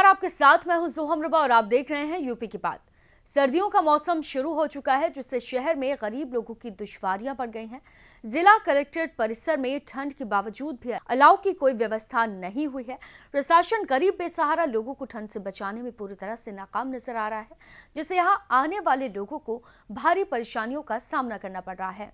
नमस्कार, आपके साथ मैं हूं सोहम रबा और आप देख रहे हैं यूपी की बात। सर्दियों का मौसम शुरू हो चुका है, जिससे शहर में गरीब लोगों की दुश्वारियां बढ़ गई हैं। जिला कलेक्ट्रेट परिसर में ठंड के बावजूद भी अलाव की कोई व्यवस्था नहीं हुई है। प्रशासन गरीब बेसहारा लोगों को ठंड से बचाने में पूरी तरह से नाकाम नजर आ रहा है, जिससे यहां आने वाले लोगों को भारी परेशानियों का सामना करना पड़ रहा है।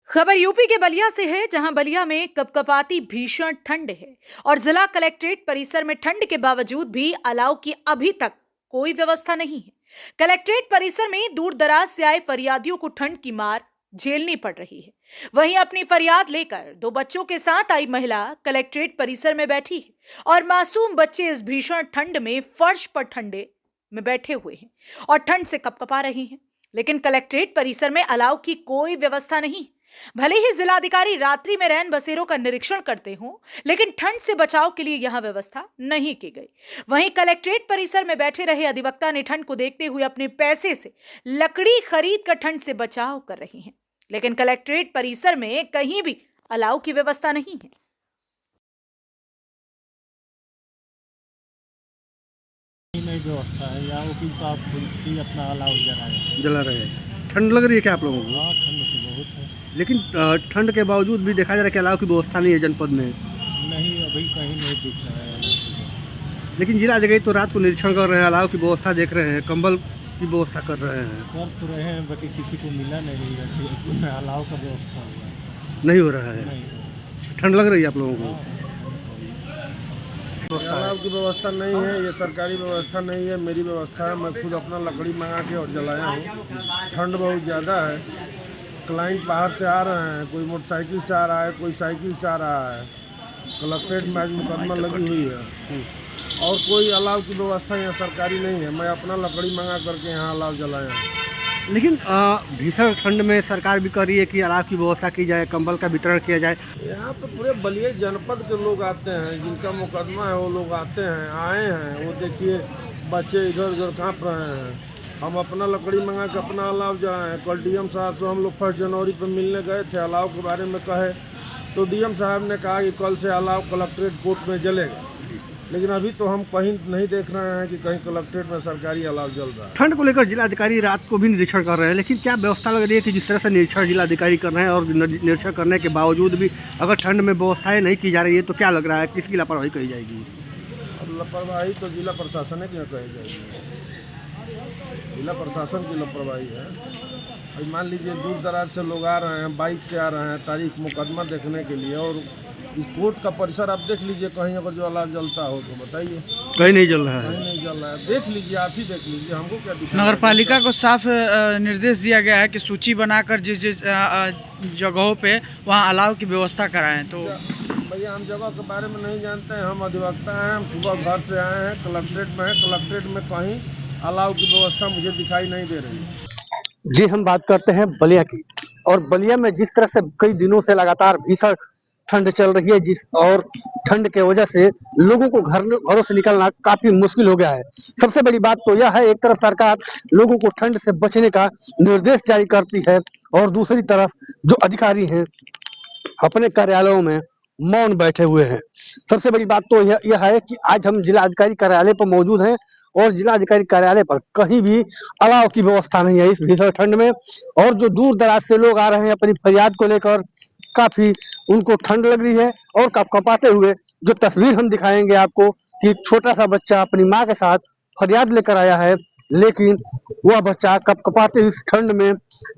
खबर यूपी के बलिया से है, जहां बलिया में कपकपाती भीषण ठंड है और जिला कलेक्ट्रेट परिसर में ठंड के बावजूद भी अलाव की अभी तक कोई व्यवस्था नहीं है। कलेक्ट्रेट परिसर में दूर दराज से आए फरियादियों को ठंड की मार झेलनी पड़ रही है। वहीं अपनी फरियाद लेकर 2 बच्चों के साथ आई महिला कलेक्ट्रेट परिसर में बैठी है और मासूम बच्चे इस भीषण ठंड में फर्श पर ठंडे में बैठे हुए हैं और ठंड से कपकपा रहे हैं। लेकिन कलेक्ट्रेट परिसर में अलाव की कोई व्यवस्था नहीं। भले ही जिलाधिकारी रात्रि में रैन बसेरों का निरीक्षण करते हों, लेकिन ठंड से बचाव के लिए यहां व्यवस्था नहीं की गई। वहीं कलेक्ट्रेट परिसर में बैठे रहे अधिवक्ता ने ठंड को देखते हुए अपने पैसे से लकड़ी खरीद कर ठंड से बचाव कर रही हैं, लेकिन कलेक्ट्रेट परिसर में कहीं भी अलाव की व्यवस्था नहीं है। नहीं व्यवस्था है, या वकील साहब खुद ही अपना अलाव जला रहे हैं। ठंड लग रही है क्या आप लोगों को? हाँ, ठंड तो बहुत है। लेकिन ठंड के बावजूद भी देखा जा रहा है कि अलाव की व्यवस्था नहीं है जनपद में। नहीं, अभी कहीं नहीं दिख रहा है। लेकिन जिला जगह तो रात को निरीक्षण कर रहे हैं, अलाव की व्यवस्था देख रहे हैं, कंबल की व्यवस्था कर रहे हैं। कर तो रहे हैं, बाकी किसी को मिला नहीं है कि अलाव का व्यवस्था हुआ नहीं हो रहा है। नहीं। ठंड लग रही है आप लोगों को? अलाव की व्यवस्था नहीं है, ये सरकारी व्यवस्था नहीं है, मेरी व्यवस्था है। मैं खुद अपना लकड़ी मंगा के और जलाया हूँ। ठंड बहुत ज़्यादा है, क्लाइंट बाहर से आ रहे हैं, कोई मोटरसाइकिल से आ रहा है, कोई साइकिल से आ रहा है। कलेक्ट्रेट में आज मुकदमा लगी हुई है और कोई अलाव की व्यवस्था यहाँ सरकारी नहीं है। मैं अपना लकड़ी मंगा करके यहाँ अलाव जलाया हूँ। लेकिन भीषण ठंड में सरकार भी कर रही है कि अलाव की व्यवस्था की जाए, कंबल का वितरण किया जाए। यहाँ पे पूरे बलिया जनपद के लोग आते हैं, जिनका मुकदमा है वो लोग आते हैं, आए हैं। वो देखिए बच्चे इधर उधर काँप रहे हैं। हम अपना लकड़ी मंगा के अपना अलाव जलाए। कल डीएम साहब से हम लोग 1 जनवरी पर मिलने गए थे, अलाव के बारे में कहे तो डीएम साहब ने कहा कि कल से अलाव कलेक्ट्रेट कोर्ट में जलेगा। लेकिन अभी तो हम कहीं नहीं देख रहे हैं कि कहीं कलेक्ट्रेट में सरकारी अलाव जल रहा है। ठंड को लेकर जिलाधिकारी रात को भी निरीक्षण कर रहे हैं, लेकिन क्या व्यवस्था लग रही है कि जिस तरह से निरीक्षण जिलाधिकारी कर रहे हैं और निरीक्षण करने के बावजूद भी अगर ठंड में व्यवस्थाएं नहीं की जा रही है तो क्या लग रहा है, किसकी लापरवाही कही जाएगी? अब लापरवाही तो जिला प्रशासन है, क्यों कही जाएगी? जिला प्रशासन की लापरवाही है। अभी मान लीजिए दूर दराज से लोग आ रहे हैं, बाइक से आ रहे हैं तारीख मुकदमा देखने के लिए, और कोर्ट का परिसर आप देख लीजिए, कहीं अगर जो अलाव जलता हो तो बताइए। कहीं नहीं जल रहा है। कहीं नहीं जल रहा है, देख लीजिए, आप ही देख लीजिए, हमको क्या दिखा। नगर पालिका को साफ निर्देश दिया गया है कि सूची बनाकर जिस जिस जगहों पे वहाँ अलाव की व्यवस्था कराएं। तो भैया हम जगह के बारे में नहीं जानते हैं, हम अधिवक्ता हैं, हम सुबह घर से आए हैं, कलेक्ट्रेट में है, कलेक्ट्रेट में कहीं अलाव की व्यवस्था मुझे दिखाई नहीं दे रही है। जी, हम बात करते हैं बलिया की, और बलिया में जिस तरह से कई दिनों से लगातार भीषण ठंड चल रही है, और ठंड के वजह से लोगों को घरों से निकलना काफी मुश्किल हो गया है। सबसे बड़ी बात तो यह है, एक तरफ सरकार लोगों को ठंड से बचने का निर्देश जारी करती है और दूसरी तरफ जो अधिकारी हैं अपने कार्यालयों में मौन बैठे हुए हैं। सबसे बड़ी बात तो यह है कि आज हम जिलाधिकारी कार्यालय पर मौजूद हैं और जिलाधिकारी कार्यालय पर कहीं भी अलाव की व्यवस्था नहीं है इस भीषण ठंड में। और जो दूर दराज से लोग आ रहे हैं अपनी फरियाद को लेकर, काफी उनको ठंड लग रही है और कपकपाते हुए जो तस्वीर हम दिखाएंगे आपको कि छोटा सा बच्चा अपनी माँ के साथ फरियाद लेकर आया है, लेकिन वह बच्चा कपकपाते इस ठंड में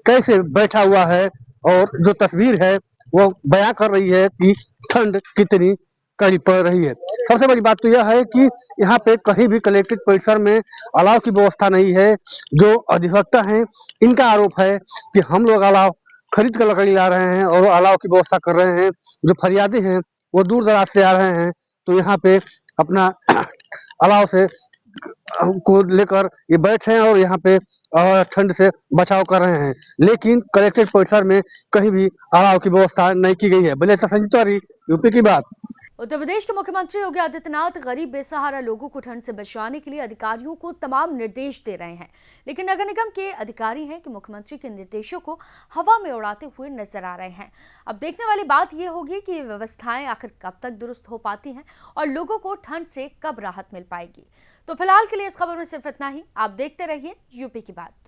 कैसे बैठा हुआ है, और जो तस्वीर है वो बयां कर रही है कि ठंड कितनी कड़ी पड़ रही है। सबसे बड़ी बात तो यह है कि यहाँ पे कहीं भी कलेक्ट्रेट परिसर में अलाव की व्यवस्था नहीं है। जो अधिवक्ता हैं इनका आरोप है कि हम लोग अलाव खरीद कर लकड़ी ला रहे हैं और अलाव की व्यवस्था कर रहे हैं। जो फरियादी हैं वो दूर दराज से आ रहे हैं, तो यहाँ पे अपना अलाव से को लेकर ये बैठे हैं और यहाँ पे ठंड से बचाव कर रहे हैं। लेकिन कलेक्ट्रेट परिसर में कहीं भी अलाव की व्यवस्था नहीं की गई है। बलिया से संजीव तिवारी, यूपी की बात। उत्तर प्रदेश के मुख्यमंत्री योगी आदित्यनाथ गरीब बेसहारा लोगों को ठंड से बचाने के लिए अधिकारियों को तमाम निर्देश दे रहे हैं, लेकिन नगर निगम के अधिकारी हैं कि मुख्यमंत्री के निर्देशों को हवा में उड़ाते हुए नजर आ रहे हैं। अब देखने वाली बात यह होगी कि ये व्यवस्थाएं आखिर कब तक दुरुस्त हो पाती हैं और लोगों को ठंड से कब राहत मिल पाएगी। तो फिलहाल के लिए इस खबर में सिर्फ इतना ही। आप देखते रहिए यूपी की बात।